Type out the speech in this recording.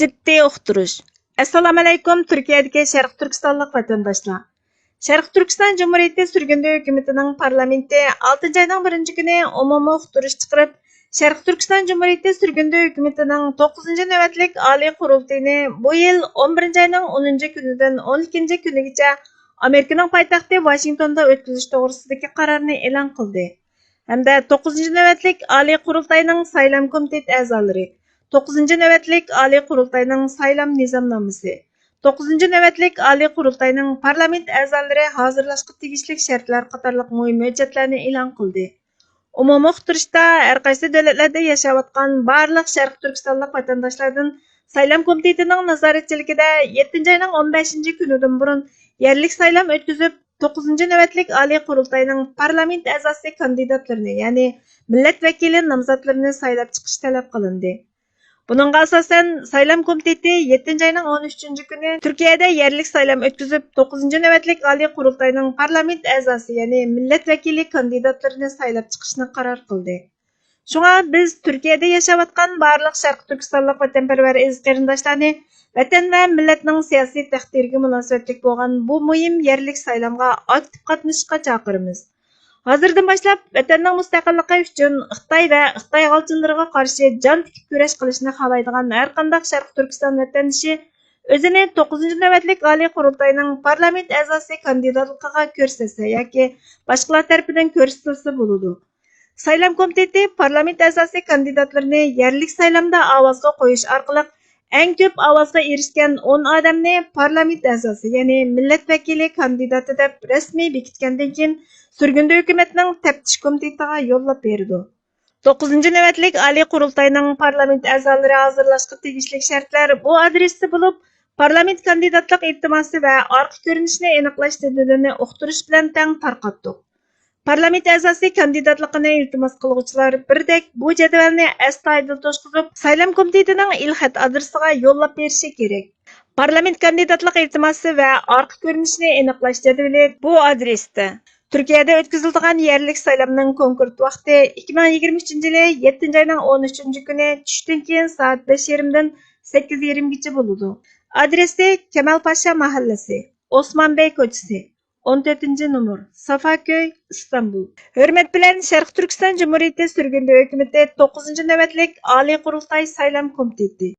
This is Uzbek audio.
Ciddi uqtirish. Assalomu alaykum Turkiyadagi Sharq Turkistonlik vatandoshlar. Sharq Turkiston Cumhuriyeti sürgündü hükümetinin parlamenti 6 ayning 1 kuni umumiy uqtirish chiqarib, Sharq Turkiston Cumhuriyeti sürgündü hükümetinin 9 navbatlik oliy qurultayini bu yil 11 ayning 10 kunidan 12 kunigacha Amerikaning poytaxti Washingtonda o'tkazish to'g'risidagi qarorni e'lon qildi. Hamda 9 navbatlik oliy qurultayning saylam komiteti a'zolari 9 navbatlik oliy qurultayning saylam nizomnomasi 9 navbatlik oliy qurultayning parlament a'zolari hozirlashga tegishli shartlar qatorliq muhim hujjatlarni e'lon qildi. Umumiy uqtirishda har qaysi davlatlarda yashayotgan barliq Sharq Turkistonlik vatandoshlardan saylam komitetining nazoratchiligida 7 ayning 15 kunidan burun yerlik saylam o'tkazib 9 navbatlik oliy qurultayning parlament a'zosi kandidatlarini, ya'ni millat vakili nomzodlarini saylab chiqish talab qilindi. Bununla asasen saylam komiteti 7 ayning 13 kuni Türkiye'de yerlik saylam o'tkazib 9 navbatlik oliy qurultayning parlament a'zosi, ya'ni millat vakili kandidatlarini saylab chiqishni qaror qildi. Shunga biz Türkiye'de yashayotgan barliq Sharq Turkistonlik vatanparvar aziz qarindoshlarni vatan va millatning siyosiy taqdiriga munosabatli bo'lgan bu muhim yerlik saylamga aktiv qatnashishga chaqiramiz. Hozirdan boshlab vatanning mustaqilligi uchun Xitoy va Xitoy g'olchilariga qarshi jon tikib kurash qilishni xohlaydigan har qanday Sharq Turkiston vatandoshi o'zini 9 navbatlik oliy qurultayning parlament a'zosi kandidatligiga ko'rsatsa yoki boshqalar tomonidan ko'rsatilsa bo'ladi. Saylam komiteti parlament a'zosi kandidatlarini yerlik saylamda ovozga qo'yish orqali eng ko'p ovozga erishgan 10 odamni parlament a'zosi, ya'ni millat vakili kandidati deb rasmiy bekitgandan keyin sürgündü hükümetinin teptiş komitetiga yollab berdi. 9 navbatlik oliy qurultayning parlament a'zolari hozirlashga tegishli shartlar bu adresda bo'lib, parlament kandidatlik iltimosi va orqa ko'rinishini aniqlash dalilini uqtirish bilan teng tarqatdik. Parlament a'zosi kandidatligini iltimos qiluvchilar birdek bu jadvalni astoydil to'shqizib, saylam komitetining ilxat adresiga yollab berishi kerak. Parlament kandidatlik iltimosi va orqa ko'rinishini aniqlash jadvali bu adresda. Türkiye'de o'tkaziladigan yerlik saylamning konkret vaqti 2023 yili 7 ayning 13 kuni tushdan keyin soat 5:30 dan 8:20gacha bo'ladi. Adresi Kemal Pasha mahallasi, Osmanbey ko'chasi, 14-numur, Safaköy, İstanbul. Hürmet bilan Sharq Turkiston Cumhuriyeti sürgündü hükümeti 9 navbatlik oliy qurultay saylam komiteti.